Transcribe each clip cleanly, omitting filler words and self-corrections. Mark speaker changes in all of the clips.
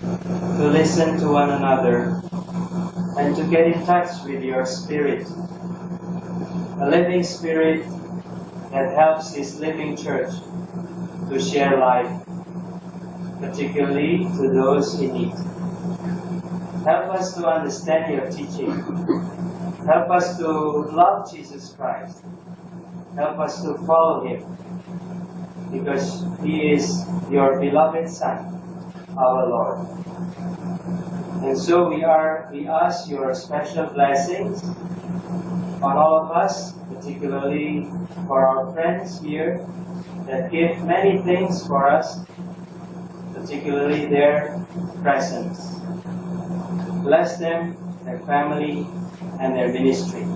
Speaker 1: to listen to one another, and to get in touch with your spirit, a living spirit that helps this living church to share life, particularly to those in need. Help us to understand your teaching. Help us to love Jesus Christ. Help us to follow him, because he is your beloved Son, our Lord. And so we ask your special blessings on all of us, particularly for our friends here that give many things for us, particularly their presence. Bless them, their family, and their ministry.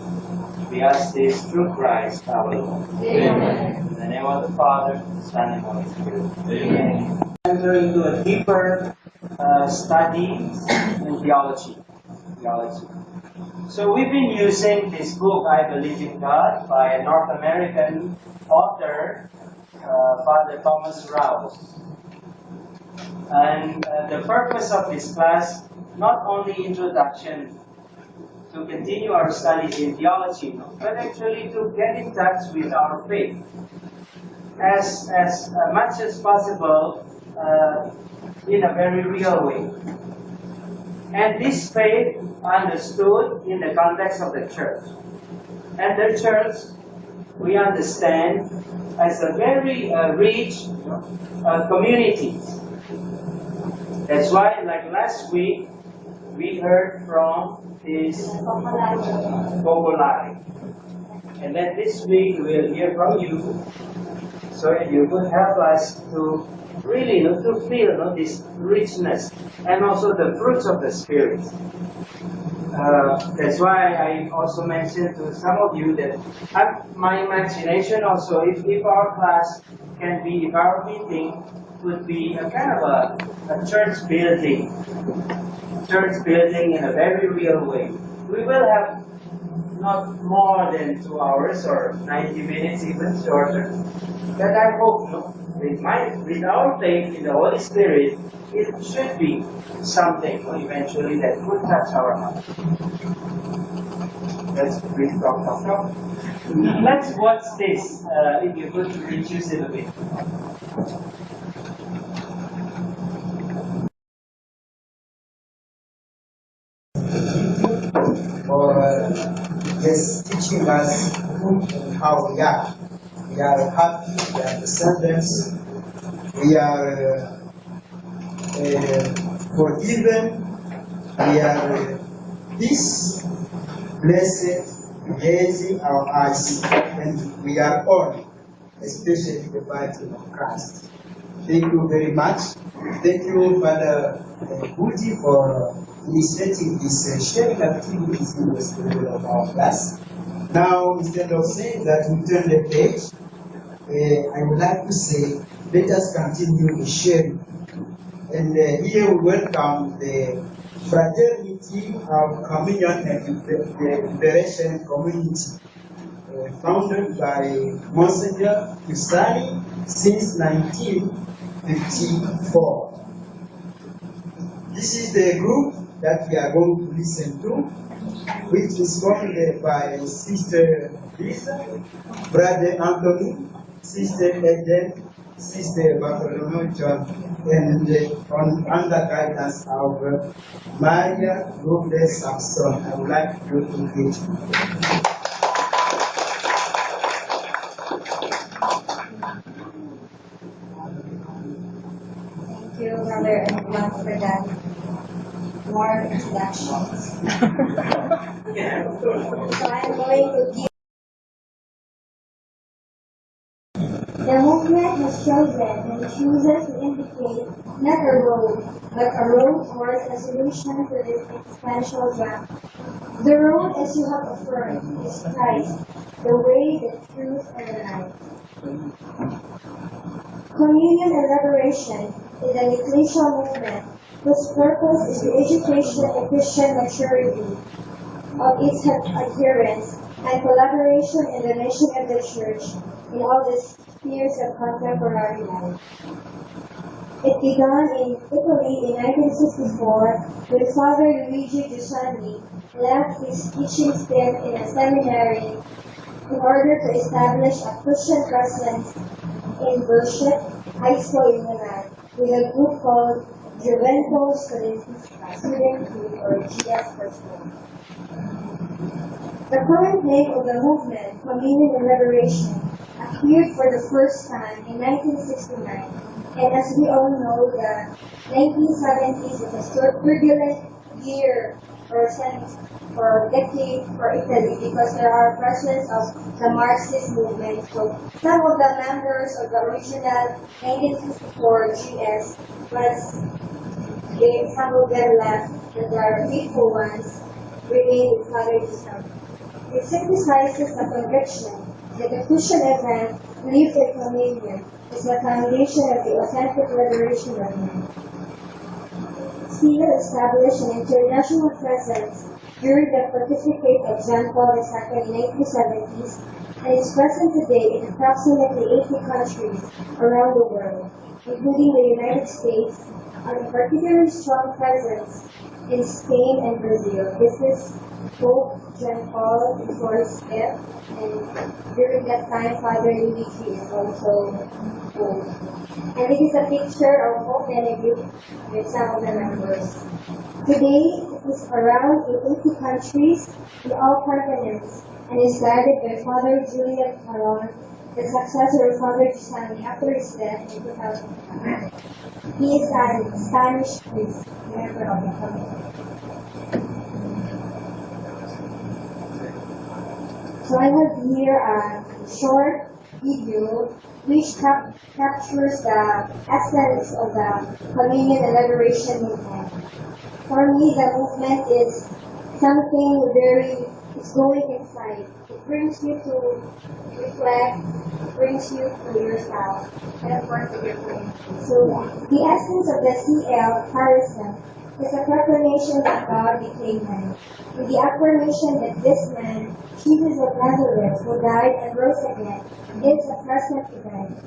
Speaker 1: We ask this through Christ our Lord. Amen. In the name of the Father, the Son, and Holy Spirit. Amen. Enter into a deeper study in theology. So we've been using this book, I Believe in God, by a North American author, Father Thomas Rouse. And the purpose of this class, not only introduction to continue our studies in theology, but actually to get in touch with our faith as much as possible in a very real way. And this faith understood in the context of the church. And the church, we understand, as a very rich community. That's why, like last week, we heard from this Popolari. And then this week we'll hear from you, so you could help us to really to feel this richness and also the fruits of the Spirit. That's why I also mentioned to some of you that my imagination also, if our class can be, if our meeting would be a kind of a church building in a very real way. We will have not more than 2 hours or 90 minutes, even shorter. But I hope, with our faith in the Holy Spirit, it should be something eventually that could touch our heart. Let's read talk. Let's watch this, if you could reduce it a bit.
Speaker 2: For just teaching us who and how we are. We are happy, we are descendants, we are forgiven, we are peace, blessed, raising our eyes, and we are all, especially the body of Christ. Thank you very much. Thank you, Father Budi, for initiating this sharing activities in the spirit of our class. Now, instead of saying that we turn the page, I would like to say, let us continue the sharing. And here we welcome the fraternity of communion and the liberation community, founded by Monsignor Kusani since 1954. This is the group that we are going to listen to, which is formed by Sister Lisa, Brother Anthony, Sister Eden, Sister Bartholomew John, and under guidance of Maria Robles Samson. I would like you to engage.
Speaker 3: Thank you, Brother Edwin, for that more introductions. So I'm going to give. The movement has chosen and chooses to indicate not a road, but a road towards a solution to this existential drama. The road, as you have affirmed, is Christ, the way, the truth, and the life. Communion and liberation is an ecclesial movement whose purpose is the education and Christian maturity of its adherents and collaboration in the mission of the Church in all the spheres of contemporary life. It began in Italy in 1964 when Father Luigi Giussani left his teaching stint in a seminary in order to establish a Christian presence in Worship High School in Milan with a group called Juventus Student Group or GS for short. The current name of the movement, Communion and Liberation, appeared for the first time in 1969, and as we all know, the 1970s is a turbulent year or decade for Italy because there are presence of the Marxist movement. So some of the members of the original 1964 GS some of them left, and there are faithful ones remain with Father Giussani. It synthesizes the conviction that the Christian event lived in communion is the foundation of the authentic liberation of man. Still established an international presence during the pontificate of John Paul II in 1970s and is present today in approximately 80 countries around the world, including the United States, and a particularly strong presence in Spain and Brazil. This is Pope John Paul IV, and during that time, Father Luigi is also Pope. And this is a picture of Pope Benedict with some of the members. Today, it is around in 80 countries in all continents and is guided by Father Julian Caron, the successor of Father Giussani after his death in 2005. He is a Spanish priest, member of the committee. So I have here a short video which captures the essence of the Communion and Liberation movement. For me, the movement is something it's going inside. It brings you to reflect, brings you to yourself, and of course to your community. So the essence of the CL, Charism, is a proclamation that God became man. And the affirmation that this man, Jesus of Nazareth, who died and rose again, is a present event,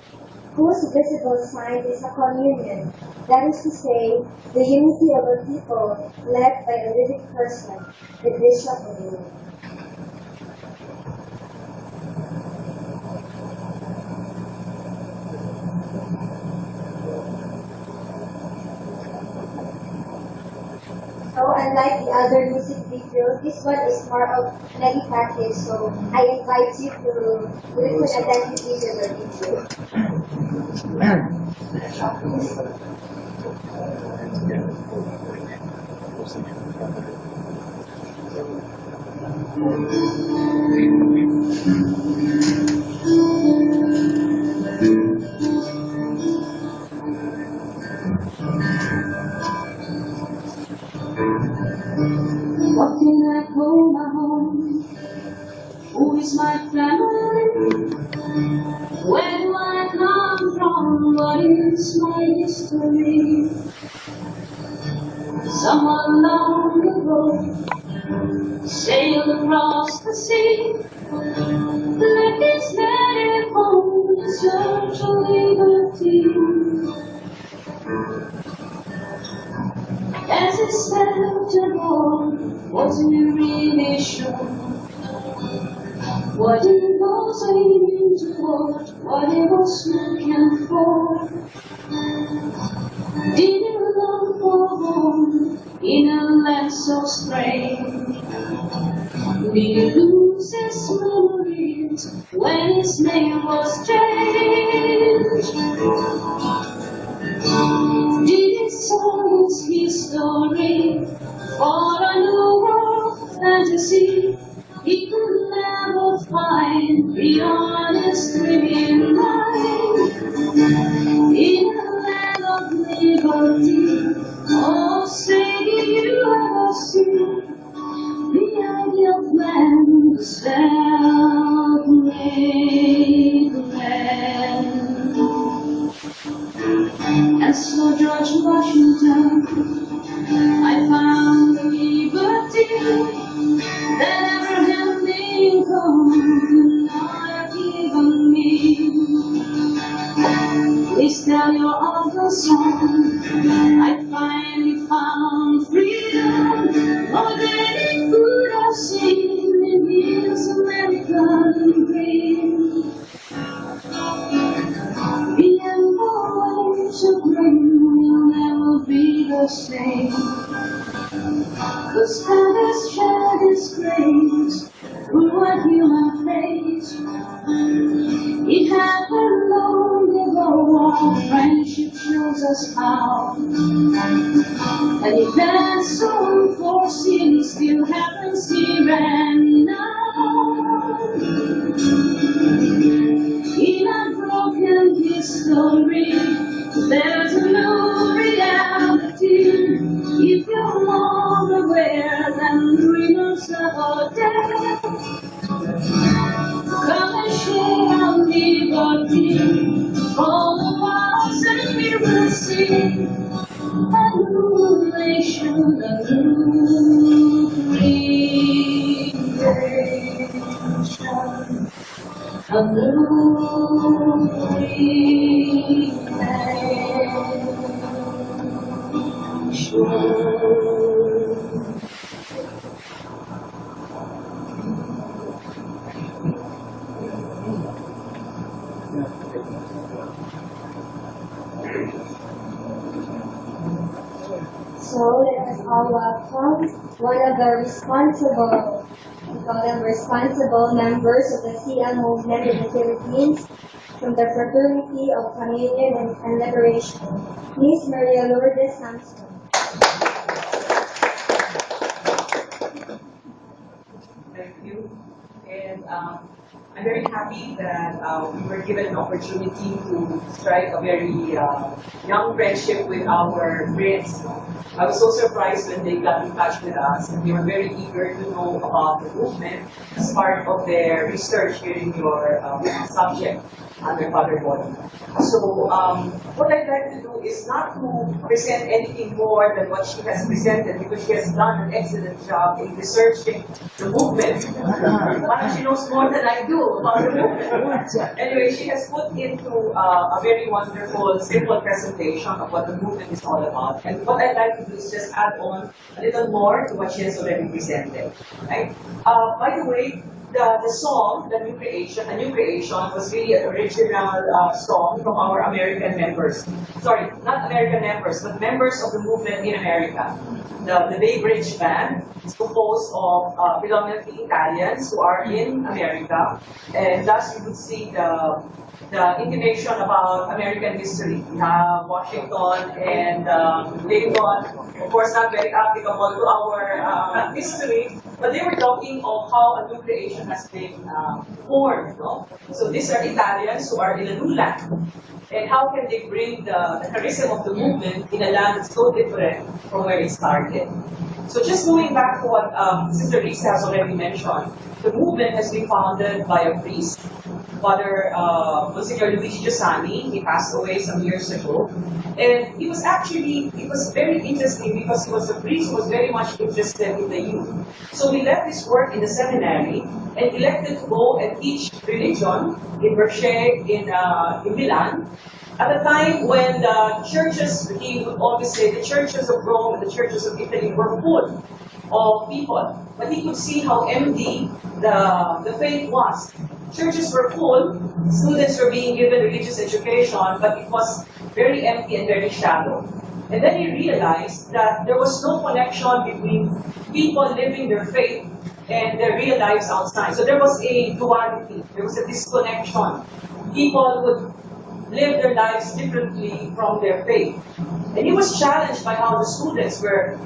Speaker 3: whose visible sign is a communion, that is to say, the unity of a people led by a living person, the Bishop of the World. So unlike the other music videos, this one is more of meditative, so I invite you to listen attentively to the video.
Speaker 4: What can I call my home? Who is my family? Where do I come from? What is my history? Someone long ago sailed across the sea, left his native home in search of liberty. As he stepped aboard, wasn't really sure what he was aiming toward, what he was looking for. Did he long for home in a land so strange? Did he lose his memories when his name was changed? Did he sell his story for a new world fantasy? He could never find the honest living mind in a land of liberty. Oh, say, did you ever see the ideal man, the self-made man? And so George Washington, I found the liberty that Abraham Lincoln could not have given me. Please tell your awful song. I finally found freedom more than it could have seen in his American dream. The amber waves of rain will never be the same. The sun has shed its grace through a human face. It happened long ago, our friendship shows us how. And if that's so unforeseen, it still happens here and now. In a broken history, there's a new reality. If you're more aware than dreamers of our death, come and share our liberty. Follow us and we will see a new nation, a new creation. A new creation.
Speaker 3: So let us all welcome one of the responsible members of the CL movement in the Philippines from the Fraternity of Communion and Liberation, Miss Maria Lourdes Samson.
Speaker 5: Thank you. And I'm very happy that we were given an opportunity to strike a very young friendship with our friends. I was so surprised when they got in touch with us, and they were very eager to know about the movement as part of their research here in your subject under Father Body. So what I'd like to do is not to present anything more than what she has presented, because she has done an excellent job in researching the movement. She knows more than I do about the movement. Anyway, she has put into a very wonderful, simple presentation of what the movement is all about. And what I'd like to do is just add on a little more to what she has already presented. Right? By the way, the song, A New Creation, was really an original song from our American members. Sorry, not American members, but members of the movement in America. The Bay Bridge Band is composed of predominantly Italians who are in America, and thus you would see the intimation about American history. We have Washington and Lincoln, of course not very applicable to our history, but they were talking of how a new creation has been formed. No? So these are Italians who are in a new land. And how can they bring the charism of the movement in a land that's so different from where it started? So just going back to what Sister Lisa has already mentioned, the movement has been founded by a priest, Father Monsignor Luigi Giussani. He passed away some years ago. And it was very interesting because he was a priest who was very much interested in the youth. So he left his work in the seminary and elected to go and teach religion in Verce in Milan. At the time when the churches, he would always say, the churches of Rome and the churches of Italy were full of people. But he could see how empty the faith was. Churches were full, students were being given religious education, but it was very empty and very shallow. And then he realized that there was no connection between people living their faith and their real lives outside. So there was a duality, there was a disconnection. People would live their lives differently from their faith. And he was challenged by how the students were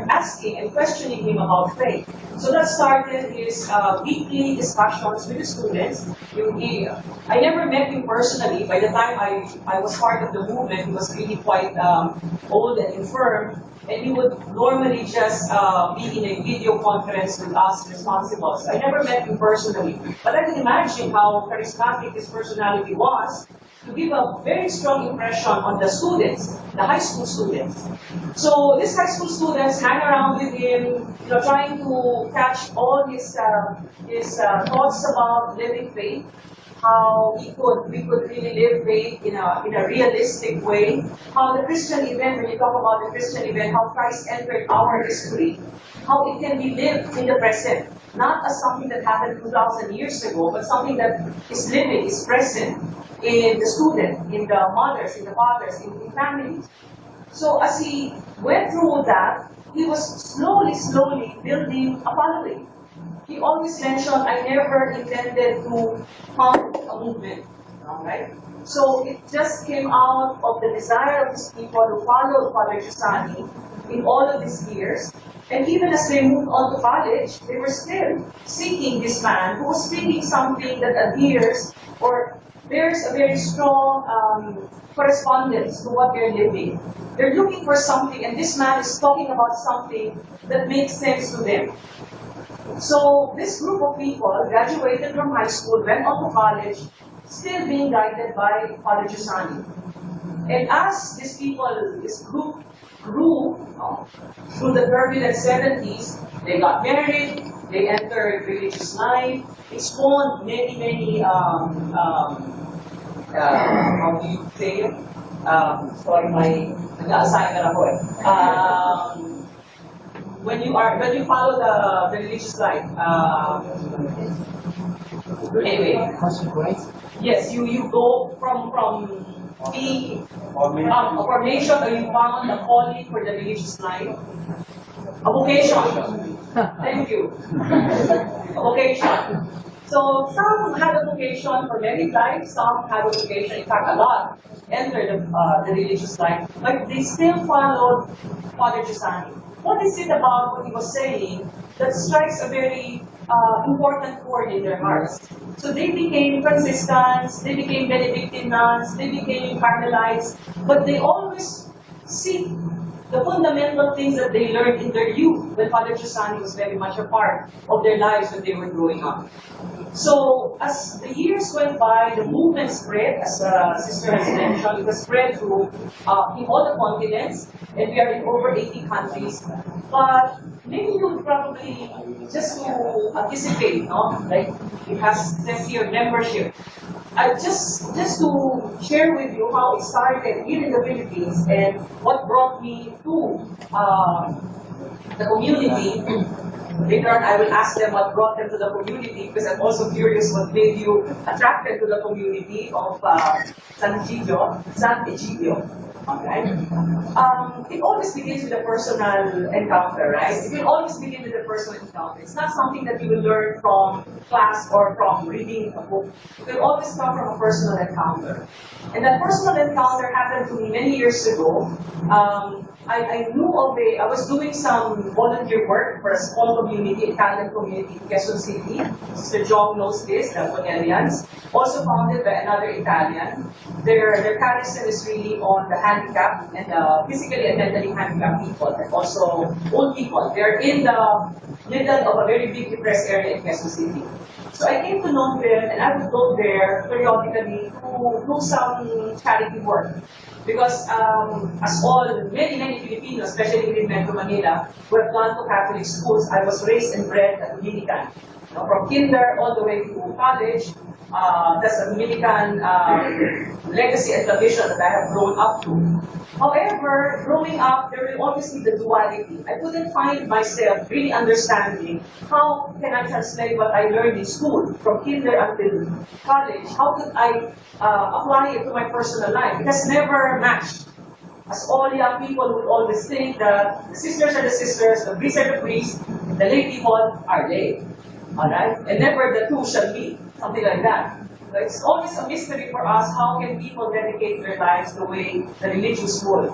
Speaker 5: asking and questioning him about faith. So that started his weekly discussions with the students. I never met him personally. By the time I was part of the movement, he was really quite old and infirm. And he would normally just be in a video conference with us responsibles. I never met him personally. But I can imagine how charismatic his personality was, to give a very strong impression on the students, the high school students. So these high school students hang around with him, trying to catch all his thoughts about living faith, how we could really live faith in a realistic way. How the Christian event, when you talk about the Christian event, how Christ entered our history, how it can be lived in the present, not as something that happened 2,000 years ago, but something that is living, is present in the student, in the mothers, in the fathers, in families. So as he went through that, he was slowly building a following. He always mentioned, I never intended to found a movement. Alright? So it just came out of the desire of these people who followed Father Giussani in all of these years. And even as they moved on to college, they were still seeking this man who was speaking something that adheres or bears a very strong correspondence to what they're living. They're looking for something, and this man is talking about something that makes sense to them. So this group of people graduated from high school, went on to college, still being guided by Father Giussani. And as these people, this group grew through the turbulent 70s, they got married, they entered religious life, it spawned many, how do you say it? Sorry, my nag-assignment ako eh. When you follow the religious life, anyway. Yes, you go from being a formation, or you found a calling for the religious life. A vocation. Thank you. A vocation. So some had a vocation for married life, some had a vocation, in fact a lot, entered the religious life, but they still followed Father Giussani. What is it about what he was saying that strikes a very important chord in their hearts? So they became Franciscans, they became Benedictine nuns, they became Carmelites, but they always seek the fundamental things that they learned in their youth when Father Giussani was very much a part of their lives when they were growing up. So as the years went by, the movement spread, as the sister has mentioned, it was spread through in all the continents, and we are in over 80 countries. But maybe you would probably, just to anticipate, no? Like it has says here membership. Just to share with you how it started here in the Philippines and what brought me to the community. Later on, I will ask them what brought them to the community, because I'm also curious what made you attracted to the community of San Egidio. Okay. It always begins with a personal encounter, right? It will always begin with a personal encounter. It's not something that you will learn from class or from reading a book. It will always come from a personal encounter. And that personal encounter happened to me many years ago. I knew of I was doing some volunteer work for a small community, Italian community in Quezon City. Mr. John knows this, the Bonellians, also founded by another Italian. Their charism is really on the handicapped and physically and mentally handicapped people, and also old people. They're in the middle of a very big depressed area in Quezon City. So I came to know them, and I would go there periodically to do some charity work. Because as many Filipinos, especially in Metro Manila, who have gone to Catholic schools, I was raised and bred a Dominican. From kinder all the way to college, that's a Dominican legacy and tradition that I have grown up to. However, growing up, there will always be the duality. I couldn't find myself really understanding how can I translate what I learned in school, from kinder until college. How could I apply it to my personal life? It has never matched. As all young people would always think that the sisters are the sisters, the priests are the priests, the lay people are lay. Alright? And never the two shall meet. Something like that. So it's always a mystery for us, how can people dedicate their lives the way the religious would.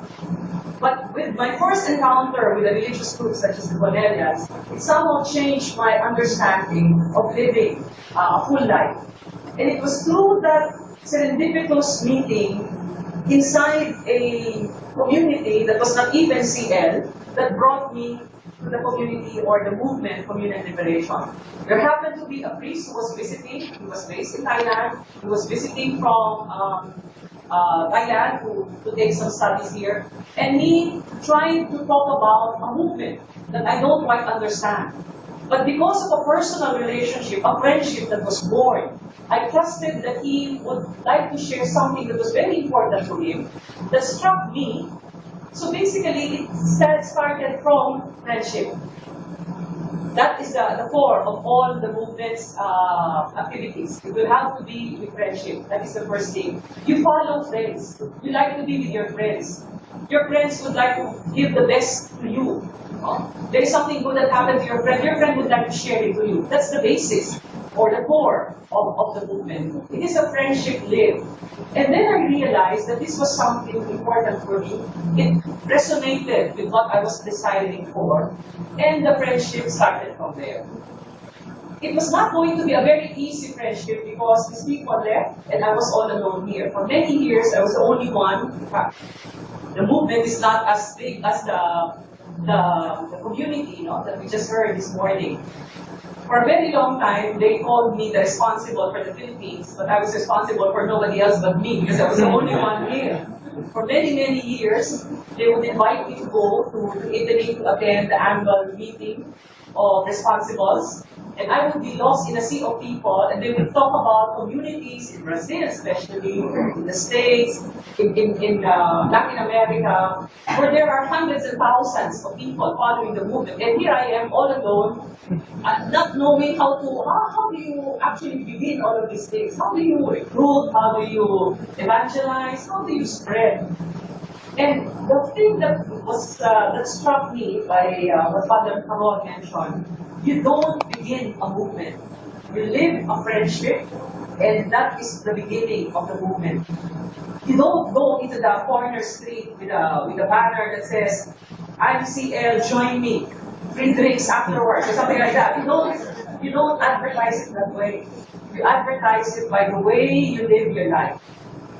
Speaker 5: But with my first encounter with a religious group such as the Bonellians, it somehow changed my understanding of living a full life. And it was through that serendipitous meeting inside a community that was not even CL that brought me to the community or the movement, Communal Liberation. There happened to be a priest who was visiting. He was based in Thailand. He was visiting from Thailand to take some studies here. And he tried to talk about a movement that I don't quite understand. But because of a personal relationship, a friendship that was born I trusted that he would like to share something that was very important to him, that struck me. So basically, it started from friendship. That is the core of all the movement's activities. It will have to be with friendship. That is the first thing. You follow friends. You like to be with your friends. Your friends would like to give the best to you. There is something good that happened to your friend would like to share it to you. That's the basis or the core of the movement. It is a friendship live. And then I realized that this was something important for me. It resonated with what I was desiring for. And the friendship started from there. It was not going to be a very easy friendship because these people left and I was all alone here. For many years, I was the only one. The movement is not as big as the community, that we just heard this morning. For a very long time, they called me the responsible for the Philippines, but I was responsible for nobody else but me because I was the only one here. For many, many years, they would invite me to go to Italy to attend the annual meeting of responsibles. And I would be lost in a sea of people, and they would talk about communities in Brazil, especially, in the States, in Latin America, where there are hundreds and thousands of people following the movement. And here I am, all alone, not knowing how do you actually begin all of these things? How do you recruit? How do you evangelize? How do you spread? And the thing that struck me by what Father Carol mentioned, you don't begin a movement. You live a friendship, and that is the beginning of the movement. You don't go into the corner street with a banner that says, "ICL, join me, free drinks afterwards," or something like that. You don't advertise it that way. You advertise it by the way you live your life.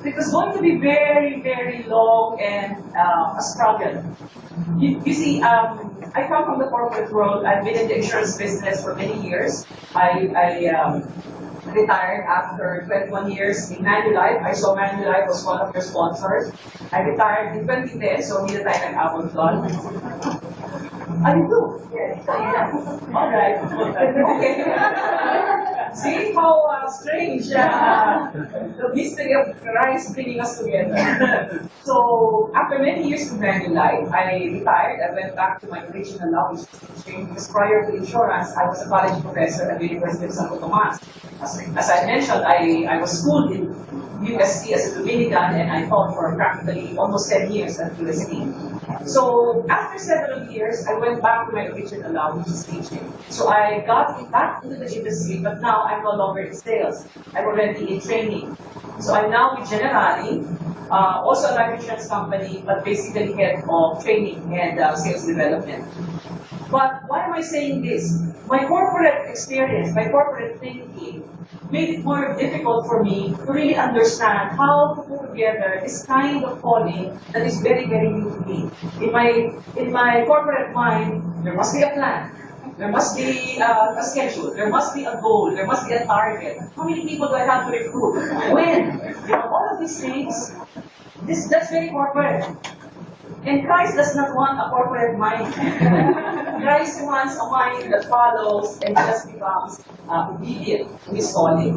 Speaker 5: It was going to be very, very long and a struggle. You see, I come from the corporate world. I've been in the insurance business for many years. I retired after 21 years in Manulife. I saw Manulife was one of your sponsors. I retired in 2010, so hindi na tayo nag-abot doon. I do. Yes. All right. Okay. See how strange the mystery of Christ bringing us together. So after many years of Manulife, I retired. I went back to my original love, which was teaching. Because prior to insurance, I was a college professor at the University of Santo Tomas. As I mentioned, I was schooled in UST as a Dominican, and I taught for practically almost 10 years at UST. So after several years, I went back to my original love, which is teaching. So I got back into the industry, but now I'm no longer in sales. I'm already in training. So I'm now with Generali, also a life insurance company, but basically head of training and sales development. But why am I saying this? My corporate experience, my corporate thinking, made it more difficult for me to really understand how to put together this kind of calling that is very, very new to me. In my corporate mind, there must be a plan. There must be a schedule. There must be a goal. There must be a target. How many people do I have to recruit? When? All of these things, that's very corporate. And Christ does not want a corporate mind. Christ wants a mind that follows and just becomes obedient to his calling.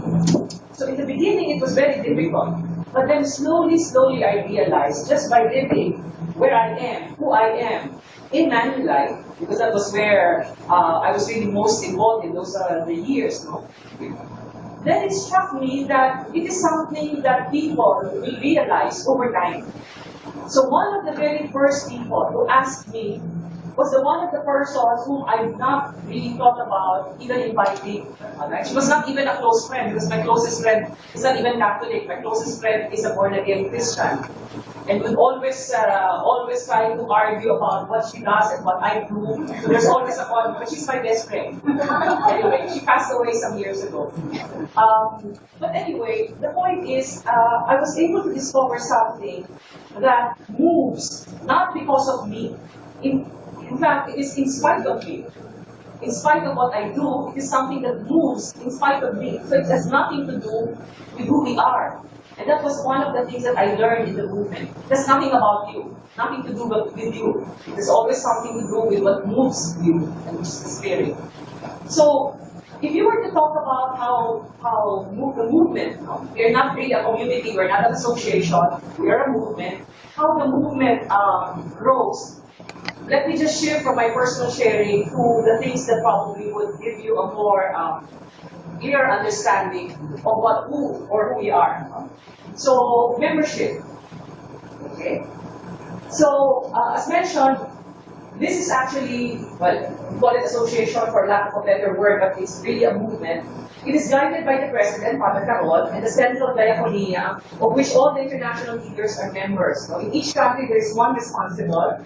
Speaker 5: So in the beginning, it was very difficult. But then slowly, I realized, just by living where I am, who I am, in Manulife, because that was where I was really most involved in those the years. No? Then it struck me that it is something that people will realize over time. So one of the very first people who asked me was one of the persons whom I've not really thought about even inviting. She was not even a close friend because my closest friend is not even Catholic. My closest friend is a born-again Christian. And would always try to argue about what she does and what I do. So there's always a conflict, but she's my best friend. Anyway, she passed away some years ago. But anyway, the point is, I was able to discover something that moves, not because of me. In fact, it is in spite of me. In spite of what I do, it is something that moves in spite of me. So it has nothing to do with who we are. And that was one of the things that I learned in the movement. There's nothing about you, nothing to do with you. There's always something to do with what moves you, and which is the spirit. So if you were to talk about the movement, we're not really a community, we're not an association, we're a movement, how the movement grows, let me just share from my personal sharing to the things that probably would give you a more clear understanding of who we are. So, membership. Okay. So, as mentioned, this is actually, well, call it association for lack of a better word, but it's really a movement. It is guided by the president, Father Carol, and the Central Diaconia, of which all the international leaders are members. So in each country, there is one responsible.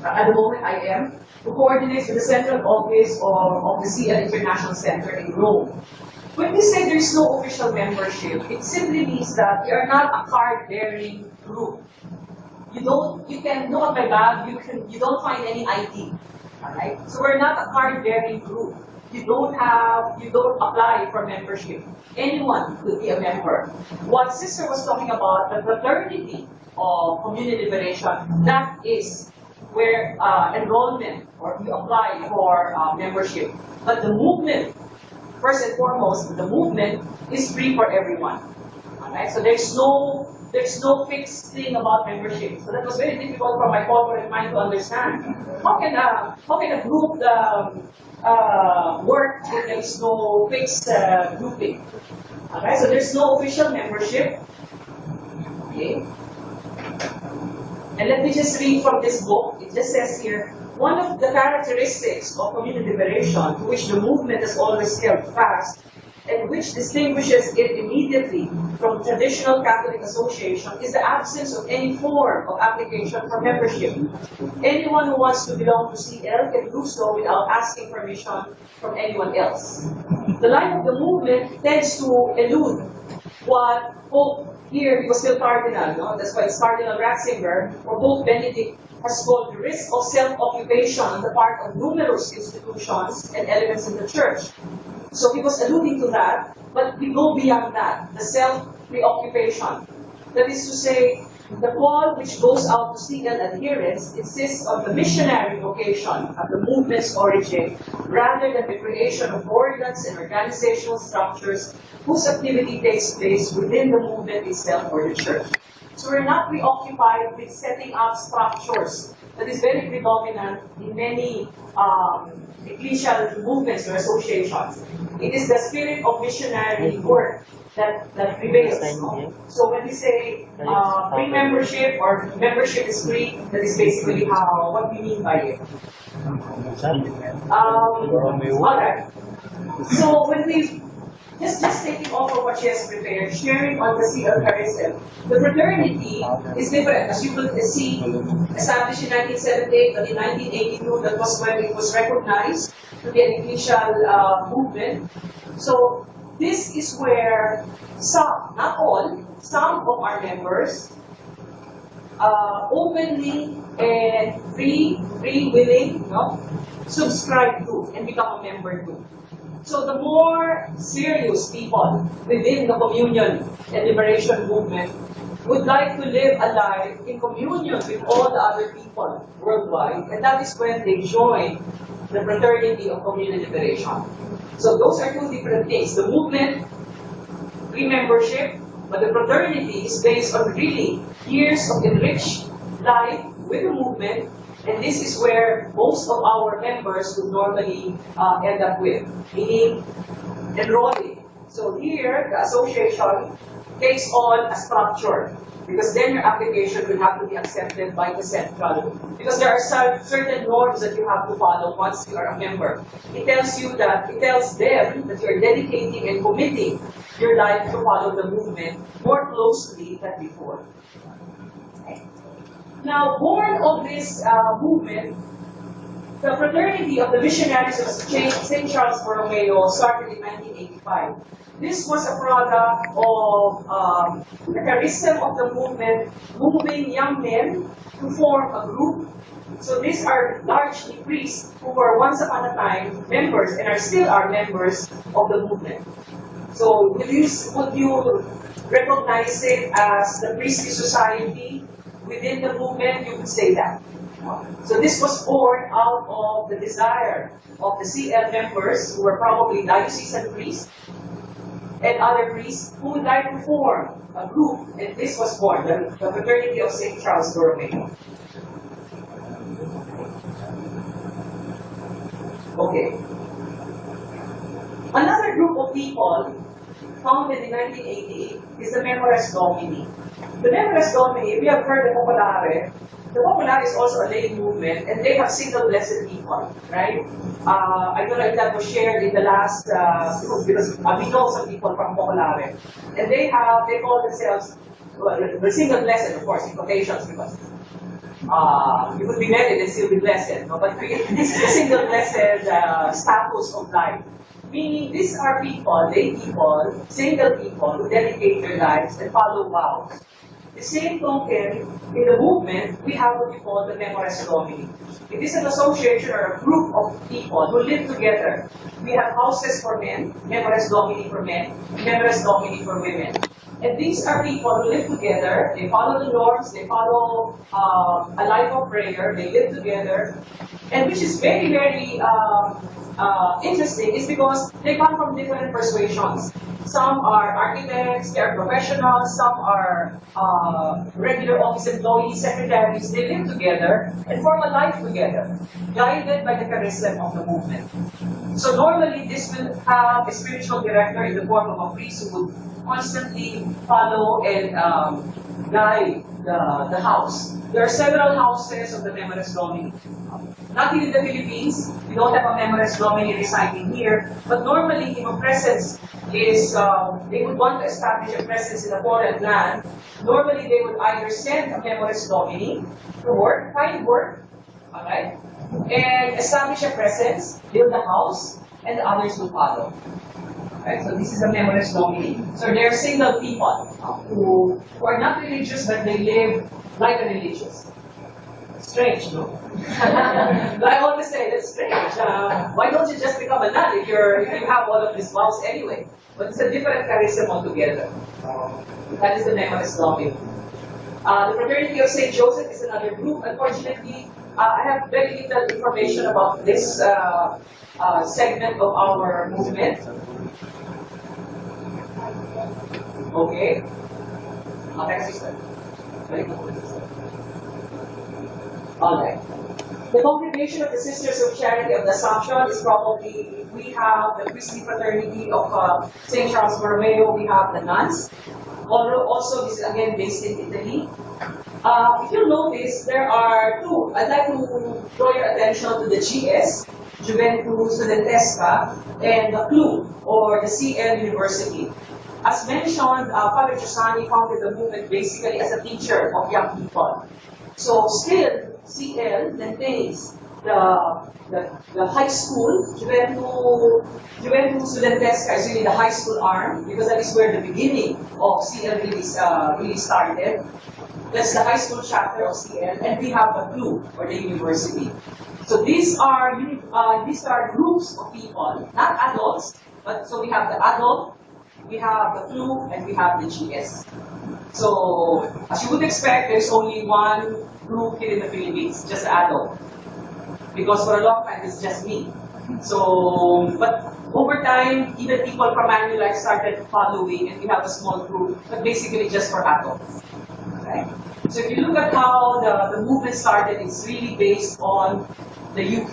Speaker 5: At the moment, I am, who coordinates with the central office of the CL International Center in Rome. When we say there is no official membership, it simply means that we are not a card-bearing group. You can look at my bag, you don't find any ID. Alright? So we're not a card-bearing group. You don't apply for membership. Anyone could be a member. What Sister was talking about, the fraternity of community liberation, that is where enrollment or you apply for membership. But the movement, first and foremost, the movement is free for everyone. Alright? So there's no fixed thing about membership. So that was very difficult for my corporate mind to understand. How can a group work if there is no fixed grouping? Okay, so there's no official membership. Okay. And let me just read from this book. It just says here, one of the characteristics of community liberation, to which the movement has always held fast, and which distinguishes it immediately from traditional Catholic association, is the absence of any form of application for membership. Anyone who wants to belong to CL can do so without asking permission from anyone else. The life of the movement tends to elude what Pope here, he was still Cardinal, no? That's why it's Cardinal Ratzinger, or Pope Benedict, has called the risk of self-occupation on the part of numerous institutions and elements in the Church. So he was alluding to that, but we go beyond that, the self-preoccupation. That is to say, the call which goes out to CL adherents insists on the missionary vocation of the movement's origin, rather than the creation of organs and organizational structures whose activity takes place within the movement itself or the Church. So we're not preoccupied with setting up structures. That is very predominant in many ecclesial movements or associations. It is the spirit of missionary work that prevails. So when we say free membership or membership is free, that is basically what we mean by it. Alright. So when we just taking over what she has prepared, sharing on the CL Charism. The fraternity is different. As you could see, established in 1978, but in 1982, that was when it was recognized to be an ecclesial movement. So this is where some, not all, some of our members openly and willing, subscribe to and become a member to. So the more serious people within the communion and liberation movement would like to live a life in communion with all the other people worldwide, and that is when they join the fraternity of communion liberation. So those are two different things. The movement, free membership, but the fraternity is based on really years of enriched life with the movement. And this is where most of our members would normally end up with, meaning enrolling. So here, the association takes on a structure, because then your application will have to be accepted by the central. Because there are certain norms that you have to follow once you are a member. It tells them that you are dedicating and committing your life to follow the movement more closely than before. Now, born of this movement, the Fraternity of the Missionaries of St. Charles Borromeo started in 1985. This was a product of the charism of the movement, moving young men to form a group. So these are largely priests who were once upon a time members and still are members of the movement. So would you recognize it as the priestly society within the movement, you could say that. So this was born out of the desire of the CL members, who were probably diocesan priests and other priests, who would like to form a group, and this was born, the Fraternity of St. Charles Borromeo. Okay. Another group of people founded in 1988 is the Memoras Domini. The Memoras Domini, we have heard the Popolare. The Popolare is also a lay movement, and they have single blessed people, right? I don't know if that was shared in the last group, because we know some people from Popolare. And they call themselves, well, the single blessed, of course, in quotations, because you could be married and still be blessed. No? But this is a single blessed status of life. Meaning, these are people, single people, who dedicate their lives and follow vows. The same token, in the movement, we have what we call the Memoras Domini. It is an association or a group of people who live together. We have houses for men, Memoras Domini for men, Memoras Domini for women. And these are people who live together, they follow the norms, they follow a life of prayer, they live together. And which is very, very interesting is because they come from different persuasions. Some are architects, they are professionals, some are regular office employees, secretaries. They live together and form a life together, guided by the charism of the movement. So normally this will have a spiritual director in the form of a priest who would constantly follow and guide the house. There are several houses of the Memoras Domini. Not here in the Philippines, we don't have a Memoras Domini residing here, but normally if a presence is, they would want to establish a presence in a foreign land, normally they would either send a Memoras Domini to work, find work, alright, and establish a presence, build a house, and the others will follow. Right? So this is a Memoras Domini. So they are single people who are not religious, but they live like a religious. Strange, no? But I always say that's strange. Why don't you just become a nun if you have all of these vows anyway? But it's a different charism altogether. That is the Memoras Domini. The Fraternity of St. Joseph is another group. Unfortunately, I have very little information about this segment of our movement. Okay. Next sister. Alright. The congregation of the Sisters of Charity of the Assumption is probably, we have the priestly fraternity of St. Charles Borromeo, we have the nuns. Also, this is again based in Italy. If you notice, there are two. I'd like to draw your attention to the GS, Juventus Studentesca, and the CLU, or the CL University. As mentioned, Father Giussani founded the movement basically as a teacher of young people. So still, CL maintains the high school. Juventus Studentesca is really the high school arm, because that is where the beginning of CL really started. That's the high school chapter of CL, and we have the CLU, or the university. So these are groups of people, not adults, but so we have the adult, we have the CLU, and we have the GS. So, as you would expect, there's only one group here in the Philippines, just adult. Because for a long time, it's just me. So, but over time, even people from Manulife started following, and we have a small group, but basically just for adults. Okay? So if you look at how the movement started, it's really based on the youth,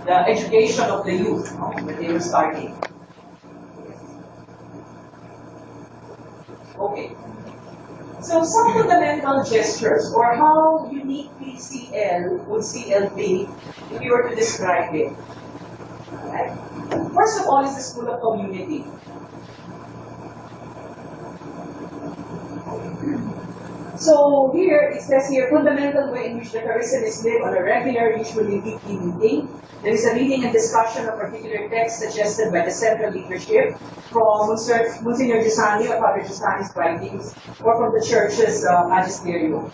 Speaker 5: the education of the youth when they were starting. Okay. So some fundamental gestures, or how uniquely CL would CL be if you were to describe it. Right? First of all is the school of community. So here, it says here, fundamental way in which the charism is lived on a regular, usually weekly meeting. There is a reading and discussion of particular texts suggested by the central leadership from Monsignor Giussani or Father Giussani's writings, or from the church's magisterium.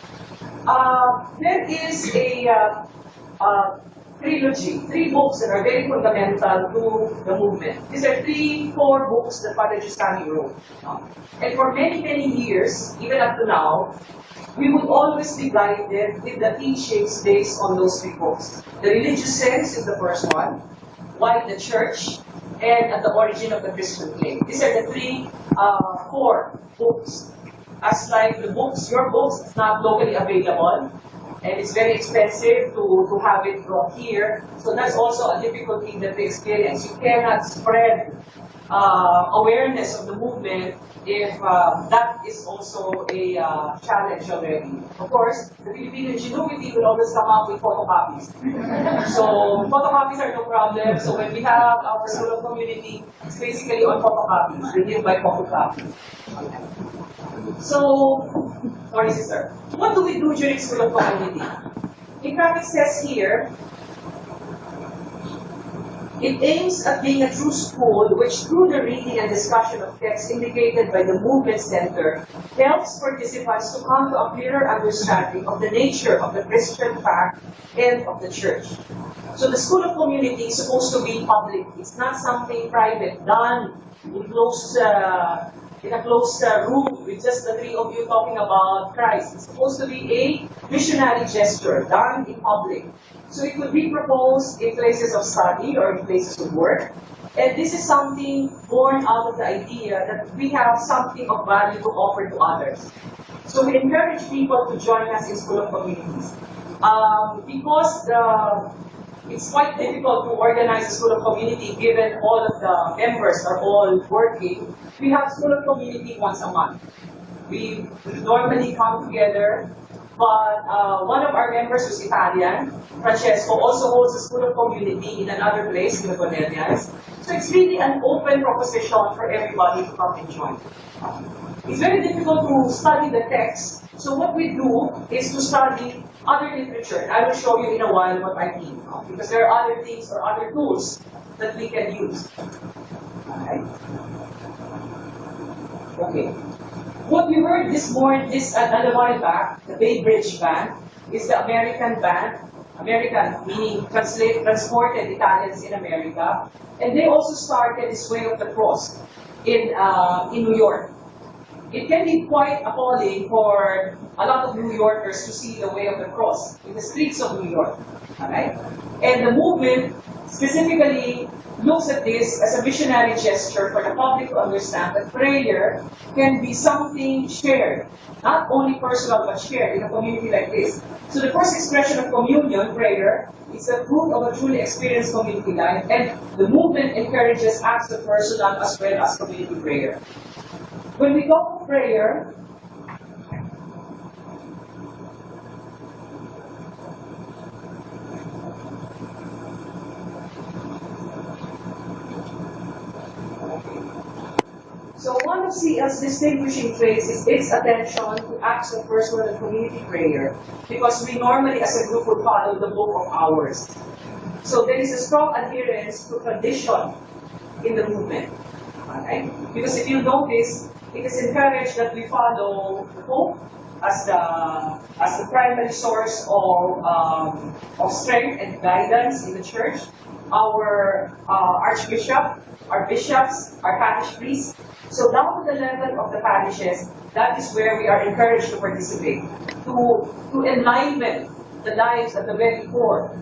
Speaker 5: There is a trilogy, 3 books that are very fundamental to the movement. These are 4 books that Father Giussani wrote. And for many, many years, even up to now, we would always be guided with the teachings based on those 3 books. The Religious Sense is the first one, Why the Church, and At the Origin of the Christian Faith. These are the 3 core books. As like the books, your books, it's not locally available, and it's very expensive to have it brought here. So that's also a difficulty that we experience. You cannot spread awareness of the movement if that is also a challenge already. Of course, the Filipino ingenuity will always come up with photocopies. So photocopies are no problem. So when we have our School of Community, it's basically on photocopies, reviewed by photocopy. So, sorry sister, what do we do during School of Community? In fact, it says here, it aims at being a true school which, through the reading and discussion of texts indicated by the Movement Center, helps participants to come to a clearer understanding of the nature of the Christian fact and of the Church. So the School of Community is supposed to be public. It's not something private, done in a closed room with just the 3 of you talking about Christ. It's supposed to be a missionary gesture done in public. So it could be proposed in places of study or in places of work. And this is something born out of the idea that we have something of value to offer to others. So we encourage people to join us in School of Communities. Because it's quite difficult to organize a School of Community given all of the members are all working. We have School of Community once a month. We normally come together, but one of our members who's Italian, Francesco, also holds a School of Community in another place in the Bonellians. So it's really an open proposition for everybody to come and join. It's very difficult to study the text, so what we do is to study other literature. And I will show you in a while what I mean, because there are other things or other tools that we can use. Okay. Okay. What we heard this morning, a while back, the Bay Bridge Band, is the American band. American meaning transported Italians in America, and they also started this Way of the Cross in New York. It can be quite appalling for a lot of New Yorkers to see the Way of the Cross in the streets of New York. Alright? And the movement specifically looks at this as a missionary gesture for the public to understand that prayer can be something shared, not only personal but shared in a community like this. So the first expression of communion, prayer, is the fruit of a truly experienced community life, and the movement encourages acts of personal as well as community prayer. When we go to prayer, so one of CL's distinguishing traits is its attention to acts of personal and community prayer, because we normally as a group would follow the Book of Hours. So there is a strong adherence to tradition in the movement. Okay? Because if you notice, it is encouraged that we follow the Pope as the primary source of strength and guidance in the church, our Archbishop, our bishops, our parish priests. So down to the level of the parishes, that is where we are encouraged to participate, to enliven the lives at the very core.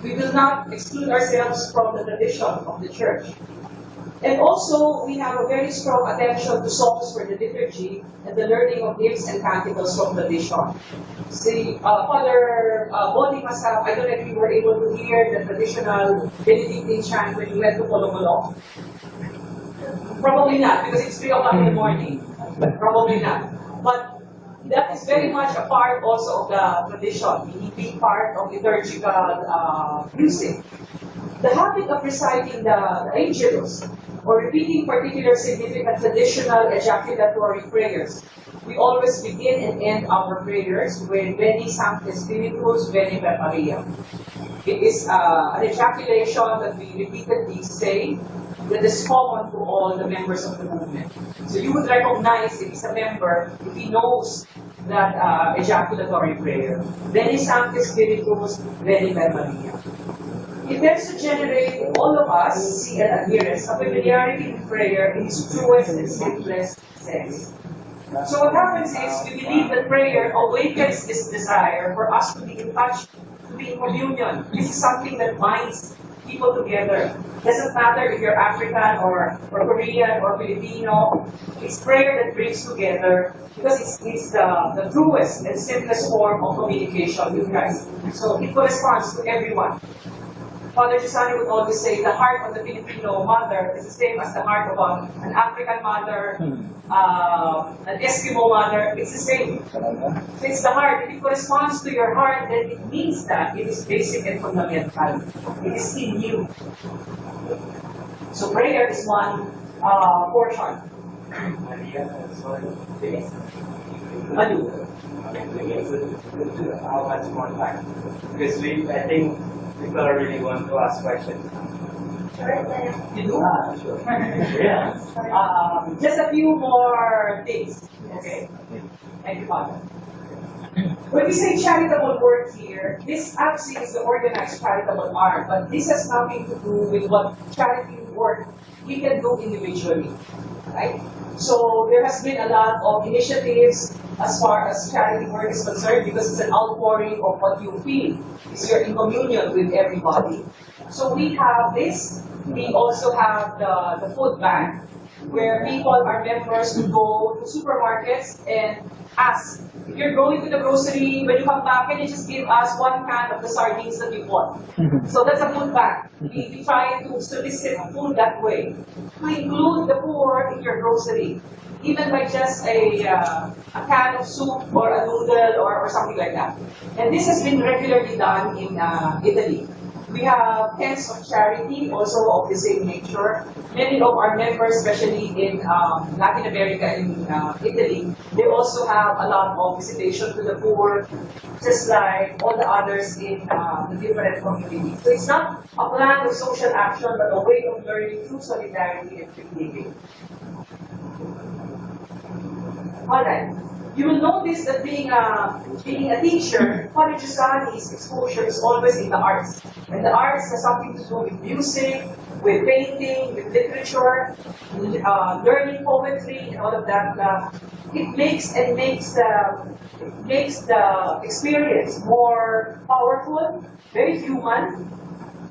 Speaker 5: We will not exclude ourselves from the tradition of the church. And also, we have a very strong attention to songs for the liturgy and the learning of hymns and canticles from tradition. See, Father Boniface, I don't know if you were able to hear the traditional Benedictine chant when you went to Polomolo. Probably not, because it's 3 o'clock in the morning. Probably not. But that is very much a part also of the tradition, a big part of liturgical music. The habit of reciting the Angelus, or repeating particular significant traditional ejaculatory prayers. We always begin and end our prayers with Veni Sancte Spiritus, Veni per Maria. It is an ejaculation that we repeatedly say that is common to all the members of the movement. So you would recognize if he's a member, if he knows that ejaculatory prayer. Veni Sancte Spiritus, Veni per Maria. It tends to generate in all of us, see and adherents, a familiarity with prayer in its truest and simplest sense. So what happens is we believe that prayer awakens this desire for us to be in touch, to be in communion. This is something that binds people together. Doesn't matter if you're African or Korean or Filipino. It's prayer that brings together because it's the truest and simplest form of communication with Christ. So it corresponds to everyone. Father Gisani would always say the heart of the Filipino mother is the same as the heart of an African mother, an Eskimo mother. It's the same. So it's the heart. If it corresponds to your heart, then it means that it is basic and fundamental. It is in you. So prayer is one portion.
Speaker 1: How much more time? Because I think people really want to ask questions.
Speaker 5: You do?
Speaker 1: Sure. Yeah.
Speaker 5: Just a few more things. Okay. Thank you, Father. When we say charitable work here, this actually is the organized charitable arm, but this has nothing to do with what charity work we can do individually, right? So there has been a lot of initiatives as far as charity work is concerned because it's an outpouring of what you feel. Because you're in communion with everybody. So we have this. We also have the food bank, where people are members who go to supermarkets and ask, if you're going to the grocery, when you come back, can you just give us one can of the sardines that you bought? So that's a food bank. We try to solicit food that way, to include the poor in your grocery, even by just a can of soup or a noodle or something like that. And this has been regularly done in Italy. We have tents of charity, also of the same nature. Many of our members, especially in Latin America and Italy, they also have a lot of visitation to the poor, just like all the others in the different communities. So it's not a plan of social action, but a way of learning through solidarity and free giving. Alright. You will notice that being a teacher, Father Giussani's exposure is always in the arts. And the arts has something to do with music, with painting, with literature, learning poetry, and all of that. It makes the experience more powerful, very human,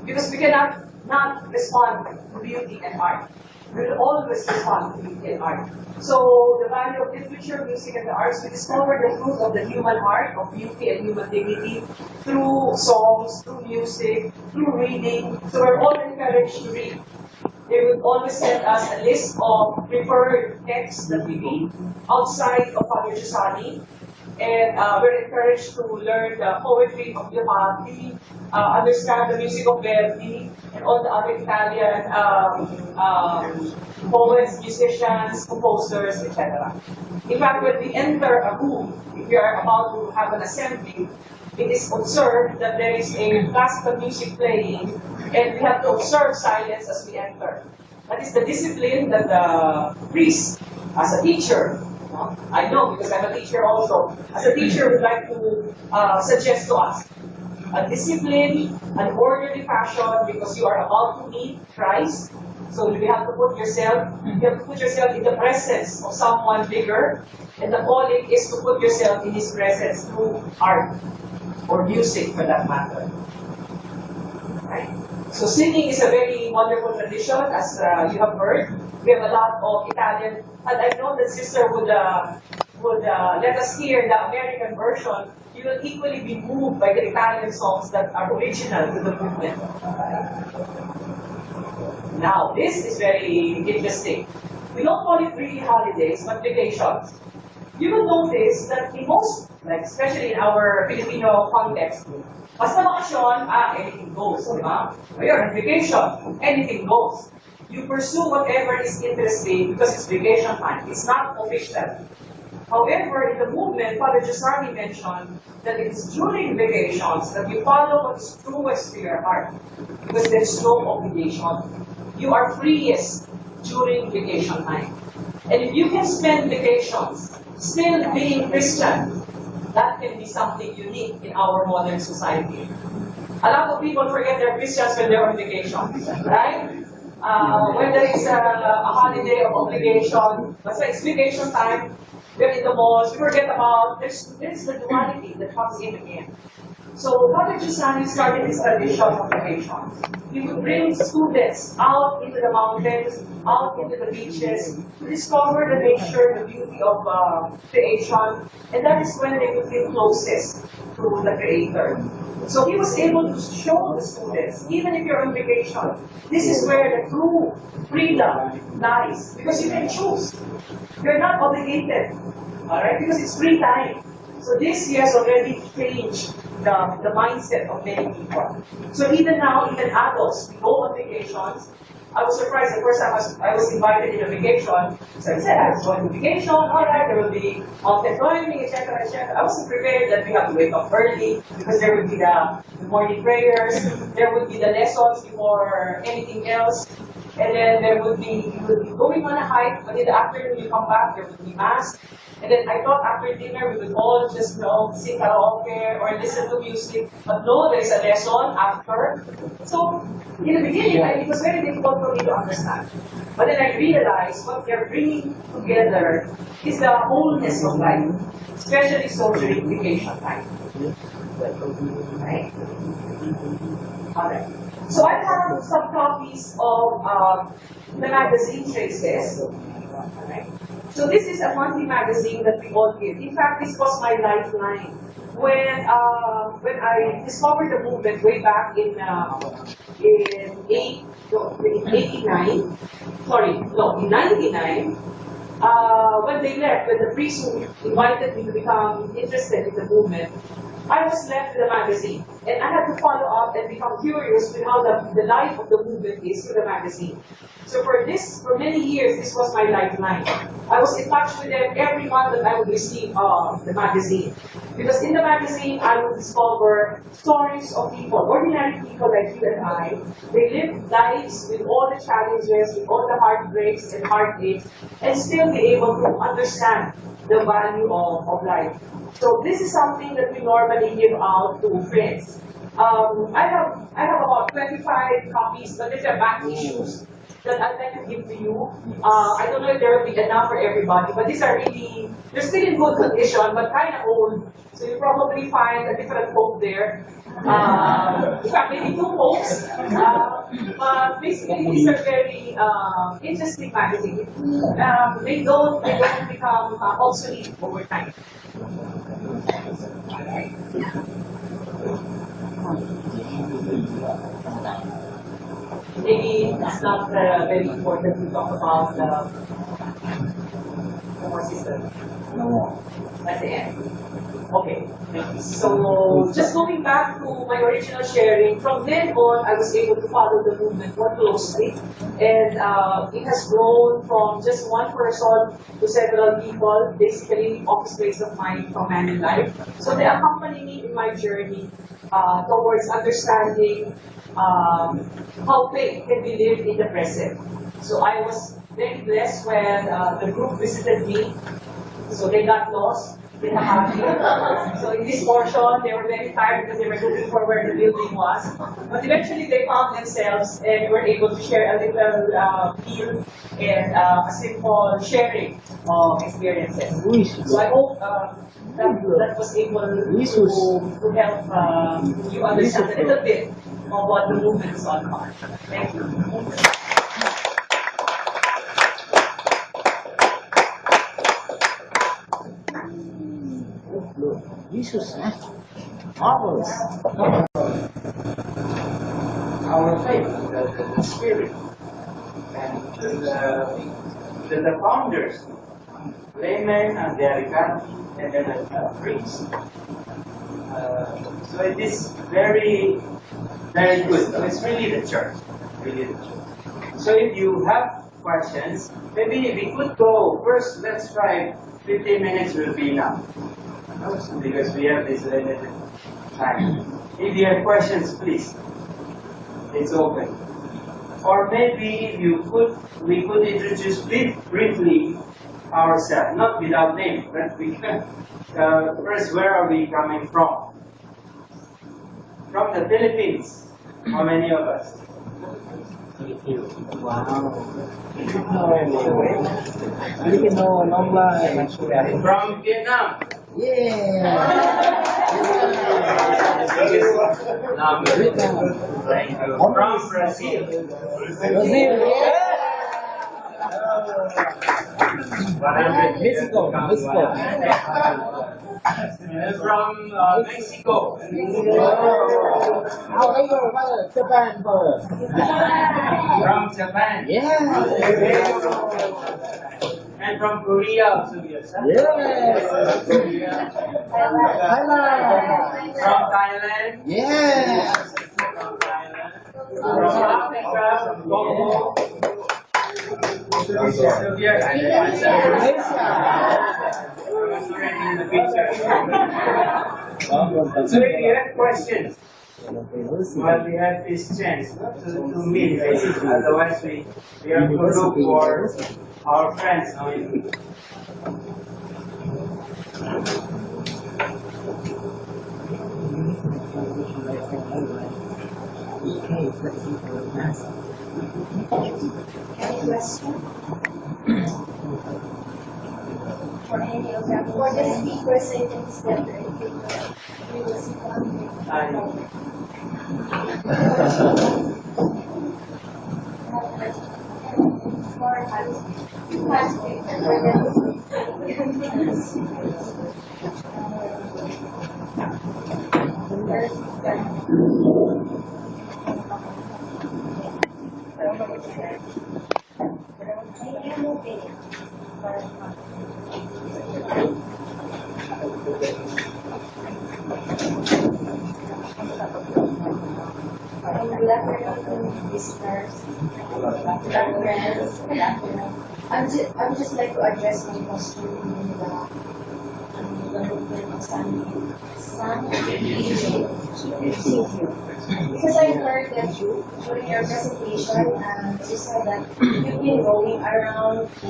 Speaker 5: because we cannot not respond to beauty and art. We will always respond to beauty and art. So the value of literature, music, and the arts, we discover the truth of the human heart, of beauty and human dignity, through songs, through music, through reading. So we're all encouraged to read. They will always send us a list of preferred texts that we read outside of Father Giussani. And we're encouraged to learn the poetry of Leopardi, understand the music of Verdi, and all the other Italian poets, musicians, composers, etc. In fact, when we enter a room, if we are about to have an assembly, it is observed that there is a classical music playing, and we have to observe silence as we enter. That is the discipline that the priest, as a teacher, I know because I'm a teacher also, as a teacher would like to suggest to us. A discipline, an orderly fashion, because you are about to meet Christ. So you have to put yourself in the presence of someone bigger, and the calling is to put yourself in His presence through art or music, for that matter. Right? So singing is a very wonderful tradition, as you have heard. We have a lot of Italian, and I know that Sister would let us hear the American version. You will equally be moved by the Italian songs that are original to the movement. Now, this is very interesting. We don't call it really holidays, but vacations. You will notice that in most, like especially in our Filipino context, basta bakasyon, anything goes, di ba? Or you're on vacation, anything goes. You pursue whatever is interesting because it's vacation time. It's not official. However, in the movement, Father Giussani mentioned that it is during vacations that you follow what is truest to your heart, because there's no obligation. You are freest during vacation time. And if you can spend vacations still being Christian, that can be something unique in our modern society. A lot of people forget they're Christians when they're on vacation, right? When there is a holiday of obligation, let's say it's vacation time, we're in the malls, we forget about, there's the duality that comes in again. So Father Giussani started this tradition of vacation. He would bring students out into the mountains, out into the beaches, to discover the nature, the beauty of creation, and that is when they would feel closest to the Creator. So he was able to show the students, even if you're on vacation, this is where the true freedom lies, because you can choose. You're not obligated, all right, because it's free time. So this year has already changed the mindset of many people. So even now, even adults, we go on vacations. I was surprised the first time I was invited in a vacation. So I said, I was going to vacation, all right, there will be mountain climbing, etc., etc. I wasn't prepared that we have to wake up early because there would be the morning prayers, there would be the lessons before anything else. And then there would be, you would be going on a hike, but in the afternoon you come back, there would be mass. And then I thought after dinner we would all just, sing karaoke or listen to music. But no, there is a lesson after. So in the beginning, it was very difficult for me to understand. But then I realized what they're bringing together is the wholeness of life, especially social vacation time. Right? Alright. So I have some copies of the magazine Traces. Alright. So this is a monthly magazine that we all give. In fact, this was my lifeline. When I discovered the movement way back in 89, in 99, when they left, when the priest who invited me to become interested in the movement, I was left with the magazine. And I had to follow up and become curious with how the life of the movement is through the magazine. So for many years, this was my lifeline. I was in touch with them every month that I would receive the magazine. Because in the magazine, I would discover stories of people, ordinary people like you and I. They live lives with all the challenges, with all the heartbreaks and heartaches, and still be able to understand the value of life. So this is something that we normally give out to friends. I have about 25 copies, but these are back issues that I'd like to give to you. I don't know if there will be enough for everybody, but these are really, they're still in good condition, but kind of old. So you probably find a different pope there. In fact, maybe two popes. But basically, these are very interesting magazines. They don't become obsolete over time. Maybe it's not very important to talk about the more system. No. At the end. Okay. So just going back to my original sharing, from then on I was able to follow the movement more closely, and it has grown from just one person to several people, basically office mates of mine from Man in Life. So they accompany me in my journey towards understanding how faith can be lived in the present. So I was very blessed when the group visited me. So they got lost in the happy. So in this portion, they were very tired because they were looking for where the building was. But eventually they found themselves and were able to share a little meal and a simple sharing of experiences. So I hope that was able to help you understand a little bit of what the movement is all about. Thank you.
Speaker 6: Jesus, marvelous. Our faith, the spirit, and the founders, laymen and the Aricati, and then the priests. So it is very, very good. So it's really the church. Really the church. So if you have questions, maybe we could go first. Let's try 15 minutes will be enough. Because we have this limited time. If you have questions, please. It's open. Or maybe we could introduce briefly
Speaker 1: ourselves, not without name, but we first, where are we coming from? From the Philippines. How many of us? From Vietnam. From Brazil.
Speaker 7: Mexico.
Speaker 1: From Mexico.
Speaker 7: Japan.
Speaker 1: From Japan. And from Korea also, yes. From Thailand. From Thailand. From Africa, from Congo. In the picture. So if you have questions, well, we have this chance to meet, basically. Otherwise, we have to look for our friends.
Speaker 3: Any question? For any of them? For the speakers, I think it's better if we will sit down. I'm just like to address my question in because I heard that during your presentation, you said that you've been going around to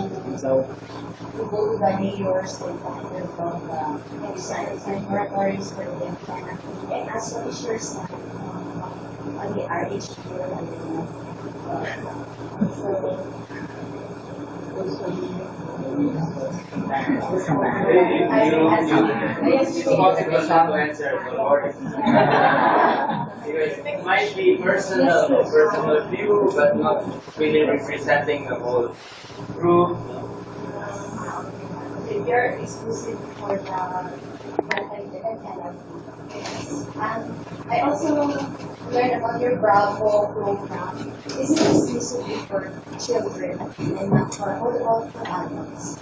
Speaker 3: go to the mayors and talking about maybe science and laboratories for the planet. And as well as your son on the RH
Speaker 1: It's possible not to answer for Lord. It might be personal view, but not really representing the whole group.
Speaker 3: If you're exclusive for the I also learned about your Bravo program. Is it exclusively for children and not for all for adults?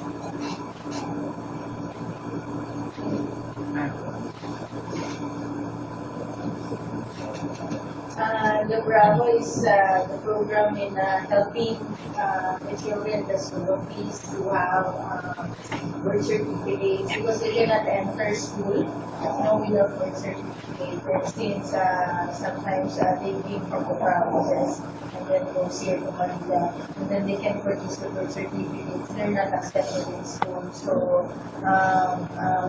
Speaker 3: The Bravo is the program in helping the children, the Philippines, to have birth certificates because they cannot enter school knowing the birth certificate. Since sometimes they came from the provinces and then goes here to Manila, and then they can produce the birth certificates. They're not accepted in school, so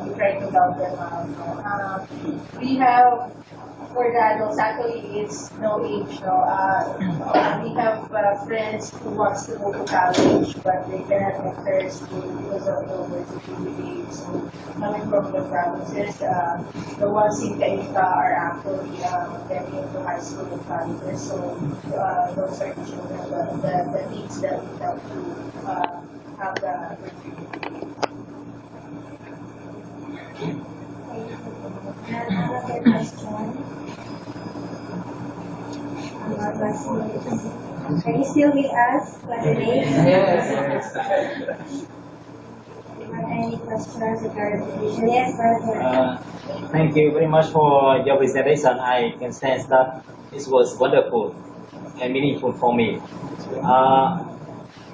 Speaker 3: we try to help them out. We have. For the adults, actually, it's no age. We have friends who wants to go to college, but they cannot enter school because of the university. So, coming from the provinces, the ones in Caifa are actually getting into high school and colleges. So, those are the children, the needs that we help to have the another question. Are you still with us for the day?
Speaker 7: Yes.
Speaker 3: Any questions or clarification? Yes, brother.
Speaker 7: Thank you very much for your presentation. I can sense that it was wonderful and meaningful for me.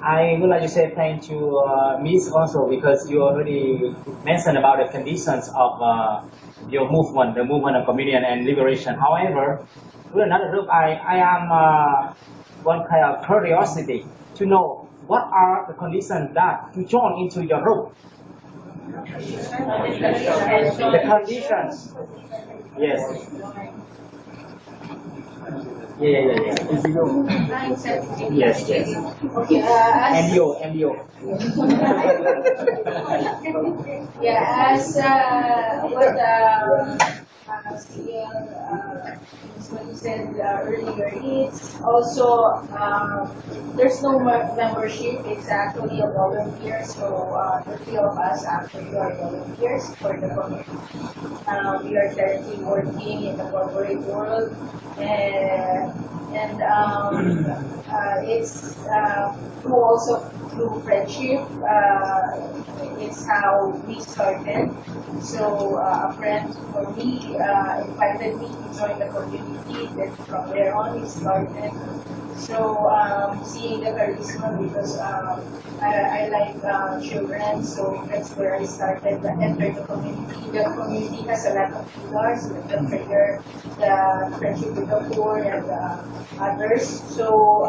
Speaker 7: I would like to say thank you, Miss, also because you already mentioned about the conditions of your movement, the movement of communion and liberation. However, with another group, I am one kind of curiosity to know what are the conditions that to join into your group? The conditions. Yes. Yeah. Yes.
Speaker 3: Okay,
Speaker 7: MBO.
Speaker 3: yeah, as what CL what you said earlier, it's also there's no membership. It's actually a volunteer. So the three of us actually are volunteers for the community. We are currently working in the corporate world, and it's also through friendship. It's how we started. So a friend for me invited me to join the community. Then from there on, we started. So seeing the charisma because I like children, so that's where I started. I entered the community. The community has a lot of pillars, like the prayer, the friendship with the poor, and others. So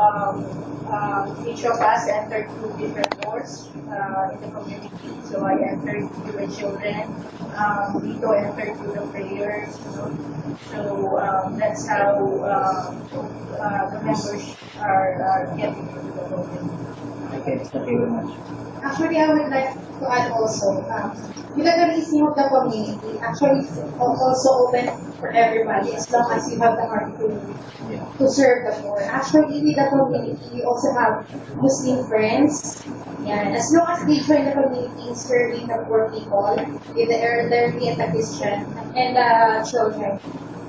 Speaker 3: each of us entered through different doors in the community. So I entered through the children. Vito entered through the prayers. So that's how the members are getting into the building.
Speaker 7: Okay, thank you very much.
Speaker 8: Actually, I would like to add also, with the charism of the community, actually it's also open for everybody as long as you have the heart to serve the poor. Actually, with the community, we also have Muslim friends. And as long as they join the community serving the poor people, with the elderly and the Christian and the children,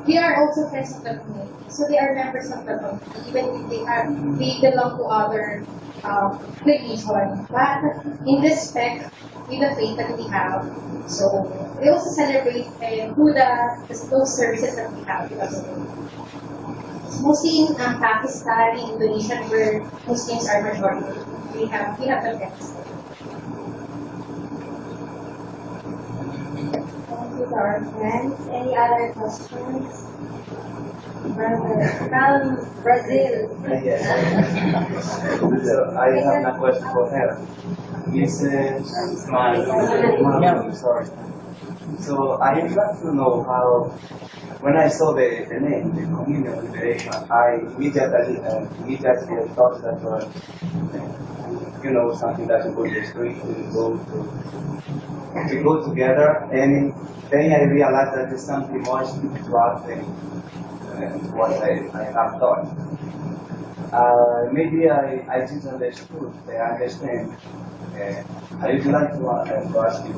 Speaker 8: we are also friends of the community. So they are members of the community, even if they belong to other religion. But in respect with the faith that we have, so we also celebrate through those services that we have because of it. Mostly in Pakistan, in Indonesia, where Muslims are majority, we have the friends.
Speaker 3: Thank you to our friends. Any other questions? From Brazil.
Speaker 9: Yes. So I have a question for her. Mrs. Ma'am, sorry. So I would like to know how, when I saw the name, the Communion Liberation, I immediately thought that was, something that you could just doing to go together, and then I realized that there's something more spiritual than what I have thought. Maybe I didn't understood. I understand. I would like to ask you,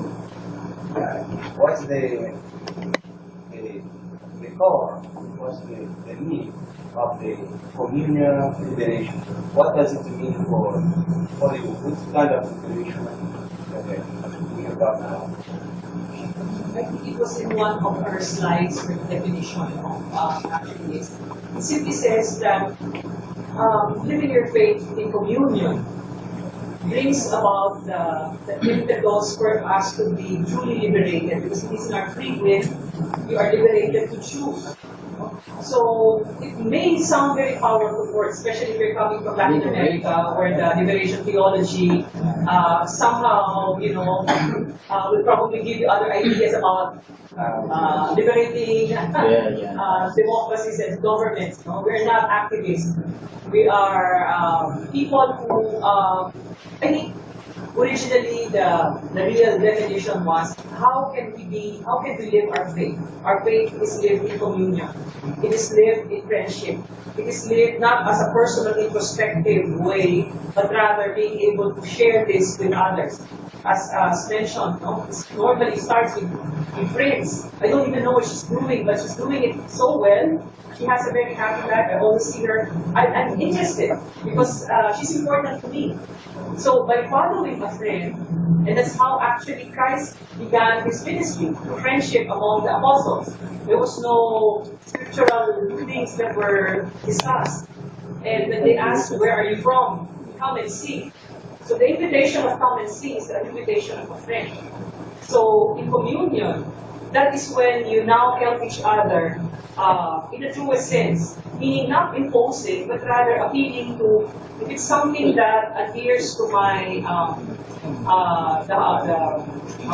Speaker 9: what's the core, what's the need of the communion liberation? What does it mean for you? Which kind of liberation we about now?
Speaker 5: I think it was in one of our slides where the definition of actually is. It simply says that living your faith in communion brings about the impetus for us to be truly liberated, because it is in our free will we are liberated to choose. So it may sound very powerful words, especially if you're coming from Latin America, where the liberation theology somehow, will probably give you other ideas about liberating democracies and governments. We're not activists. We are people who, I think, originally the real definition was how can we live our faith? Our faith is lived in communion. It is lived in friendship. It is lived not as a personal introspective way, but rather being able to share this with others. As mentioned, it normally starts with friends. I don't even know what she's doing, but she's doing it so well. She has a very happy life. I always see her. I'm interested because she's important to me. So by following a friend, and that's how actually Christ began his ministry, friendship among the apostles. There was no scriptural things that were discussed. And when they asked, where are you from? Come and see. So the invitation of come and see is an invitation of a friend. So in communion, that is when you now help each other in the truest sense, meaning not imposing, but rather appealing to, if it's something that adheres to my, how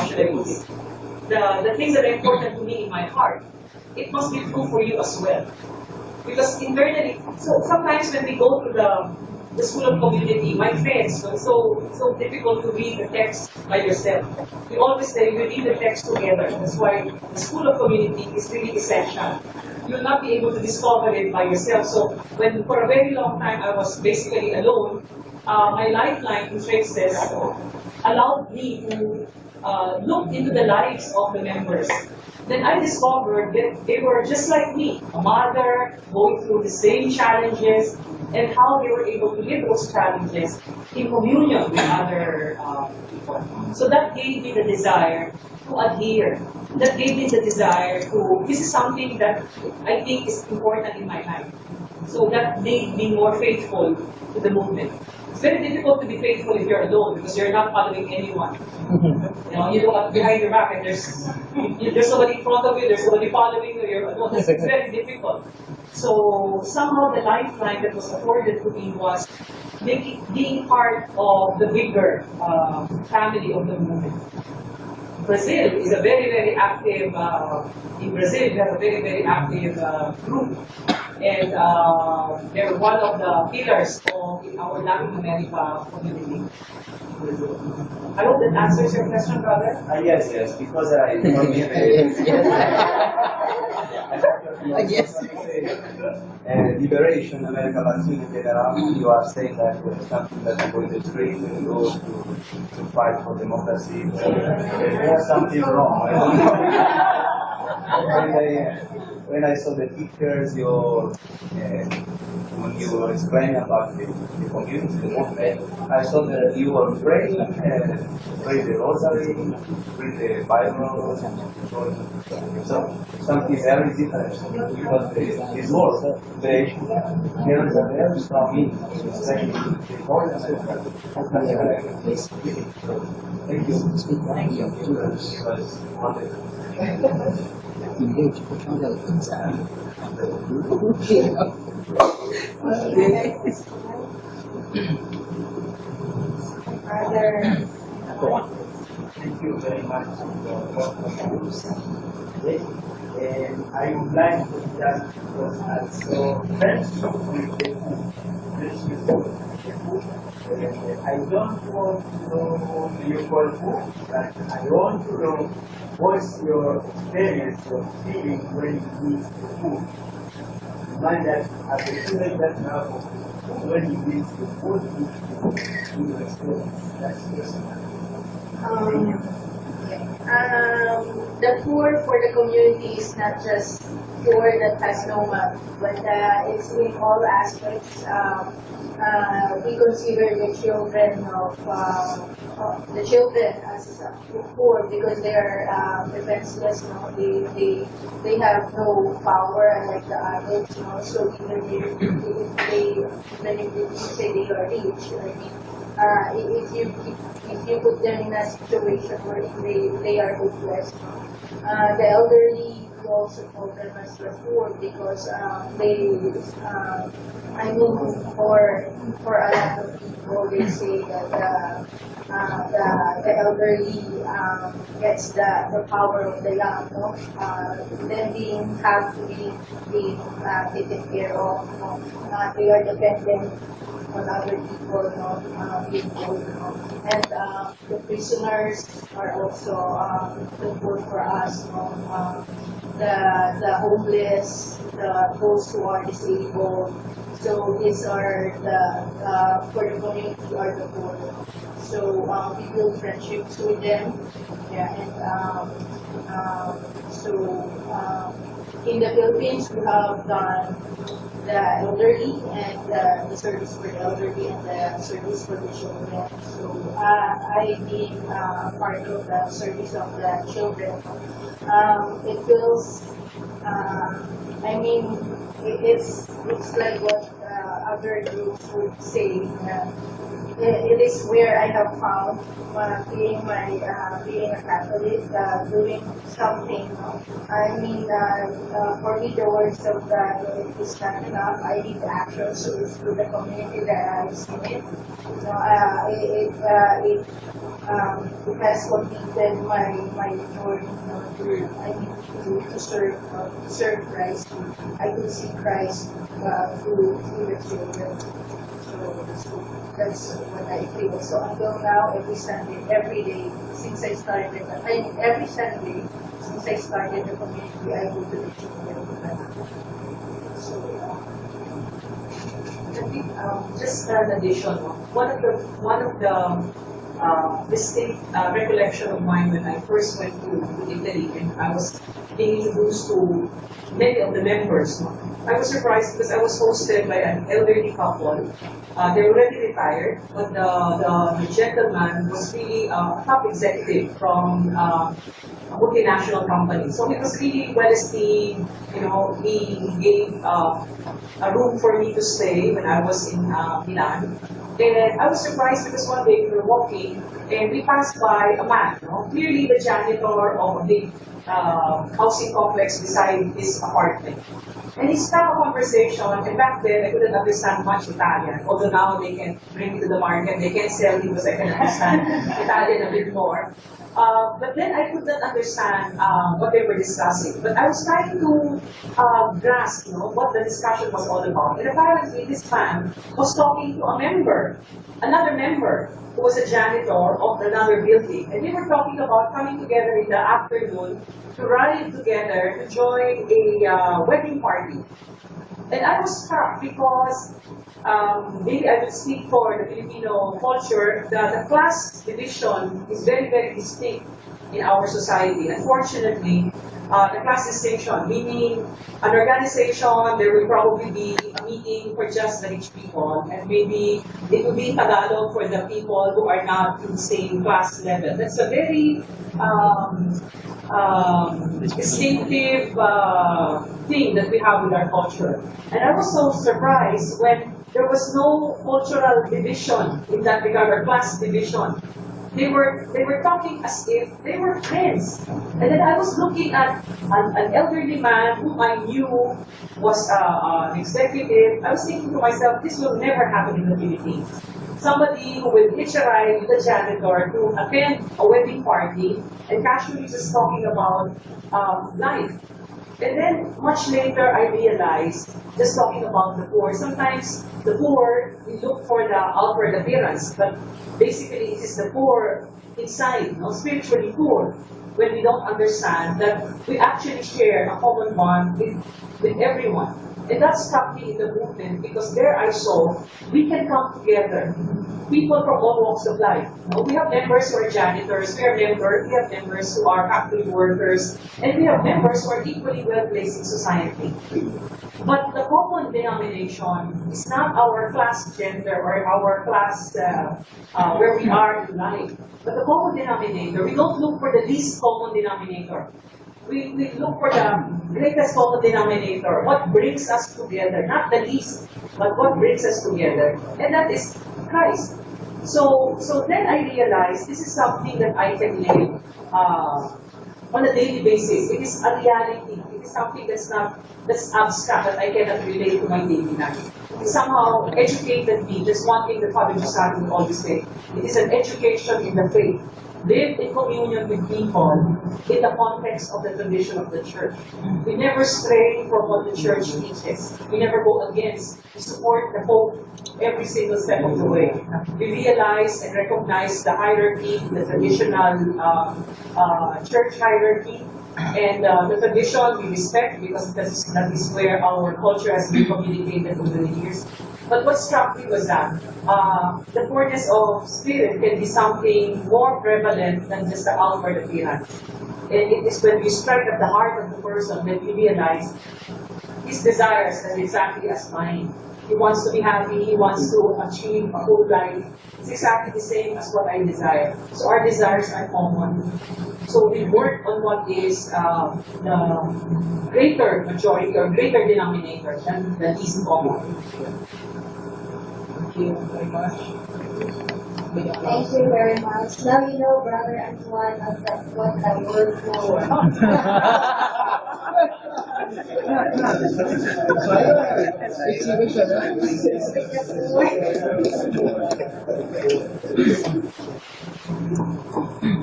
Speaker 5: should I put it, the things that are important to me in my heart, it must be true for you as well. Because internally, so sometimes when we go to the school of community, my friends, so difficult to read the text by yourself. We always say we read the text together. That's why the school of community is really essential. You'll not be able to discover it by yourself. So when for a very long time I was basically alone, my lifeline in Traces allowed me to look into the lives of the members. Then I discovered that they were just like me, a mother, going through the same challenges, and how they were able to live those challenges in communion with other people. So that gave me the desire to adhere. That gave me the desire to, this is something that I think is important in my life. So that made me more faithful to the movement. It's very difficult to be faithful if you're alone because you're not following anyone. You know, you look behind your back and there's somebody in front of you, there's somebody following you, you're alone. It's very difficult. So somehow the lifeline that was afforded to me was being part of the bigger family of the movement. Brazil is a very, very active, in Brazil we have a very, very active group. And they're one of the pillars of our Latin America community. I hope that answers your question, brother.
Speaker 9: Yes, because I liberation, America Latina in general, you are saying that something that you go in the street and go to fight for democracy. There's something wrong. I don't know. When I saw the pictures, when you were explaining about the community, the movement, I saw that you were praying, pray the rosary, read the Bible, so something very different because this word, the there is a very strong meaning, especially the importance of that. Thank you. Thank you. Because
Speaker 2: Engage with other things.
Speaker 6: Thank you very much for what you said today. And I would like to just because also friendship with the food. Friendship with the food. I don't want to know you call food, but I want to know what's your experience of feeling when you eat the food. Mind that as a student that now, when you eat the food, you experience. That's personal.
Speaker 8: The poor for the community is not just poor that has no money, but it's in all aspects. We consider the children as poor because they are defenseless. No? They have no power unlike the adults. No? So even if you say they are rich, I mean, if you put them in a situation where they are hopeless. The elderly, we also call them as the poor because I mean, for a lot of people, they say that the elderly gets the power of the young, no? Them have to be taken care of. They are dependent on other people, being old, and the prisoners are also the poor for us, the homeless, those who are disabled. So these are the for the community are the poor. So we build friendships with them, yeah, and in the Philippines we have done the elderly and the service for the elderly and the service for the children. So I've been part of the service of the children. It feels, I mean, it's like what other groups would say it is where I have found being a Catholic, doing something. I mean, for me, the words of God is not enough. I need actions through the community that I've seen it. You know, it has completed my journey. I need to serve Christ. I could see Christ through the children. So that's what I feel. So until now, every Sunday, every day, since I started, every Sunday, since I started the community, I go to the children. So
Speaker 5: I think just an addition. One of the distinct recollection of mine when I first went to Italy and I was being introduced to many of the members. I was surprised because I was hosted by an elderly couple. They're already retired, but the gentleman was really a top executive from a multinational company. So he was really well esteemed. You know, he gave a room for me to stay when I was in Milan. And I was surprised because one day we were walking and we passed by a man, clearly the janitor of a big housing complex beside his apartment. And he struck a conversation, and back then I couldn't understand much Italian, although now they can bring it to the market, they can sell it because I can understand Italian a bit more. But then I could not understand what they were discussing. But I was trying to grasp, what the discussion was all about. And apparently this man was talking to a member, another member, who was a janitor of another building. And they were talking about coming together in the afternoon to rally together to join a wedding party. And I was struck because maybe I would speak for the Filipino culture that the class division is very, very distinct in our society. Unfortunately, the class distinction, meaning an organization, there will probably be a meeting for just the rich people, and maybe it will be Tagalog for the people who are not in the same class level. That's a very distinctive thing that we have with our culture. And I was so surprised when there was no cultural division in that regard, or class division. They were talking as if they were friends. And then I was looking at an elderly man whom I knew was an executive. I was thinking to myself, this will never happen in the Philippines. Somebody who will hitch a ride with a janitor to attend a wedding party and casually just talking about life. And then much later I realized, just talking about the poor, sometimes the poor, we look for the outward appearance, but basically it is the poor inside, spiritually poor, when we don't understand that we actually share a common bond with everyone. And that struck me in the movement because there I saw we can come together. People from all walks of life. We have members who are janitors, we have members who are factory workers, and we have members who are equally well placed in society. But the common denomination is not our class gender or our class where we are in life. But the common denominator, we don't look for the least common denominator. We look for the greatest common denominator, what brings us together, not the least, but what brings us together, and that is Christ. So then I realized this is something that I can live on a daily basis. It is a reality. It is something that's abstract that I cannot relate to my daily life. It somehow educated me. Just one thing that Father Giussani would always say. It is an education in the faith. Live in communion with people in the context of the tradition of the church. We never stray from what the church teaches. We never go against. We support the Pope every single step of the way. We realize and recognize the hierarchy, the traditional church hierarchy, and the tradition we respect because that is where our culture has been communicated over the years. But what struck me was that the poorness of spirit can be something more prevalent than just the outward appearance. And it is when you strike at the heart of the person that you realize his desires are exactly as mine. He wants to be happy, he wants to achieve a whole life. It's exactly the same as what I desire. So our desires are common. So we work on what is the greater majority or greater denominator than the least common. Thank you very much.
Speaker 3: Thank you very much. Now you know, Brother Antoine, what I work for.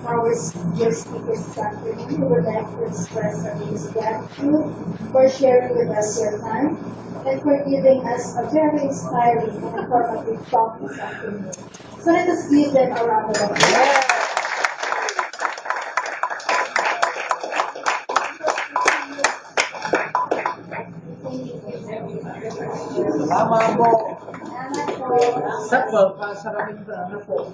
Speaker 3: Our guest speakers this afternoon, we would like to express our deepest gratitude for sharing with us your time and for giving us a very inspiring and informative talk this afternoon. So let us give them a round of applause.
Speaker 2: Salamat po.
Speaker 3: Salamat po.
Speaker 2: Sa pagpasaramin na po.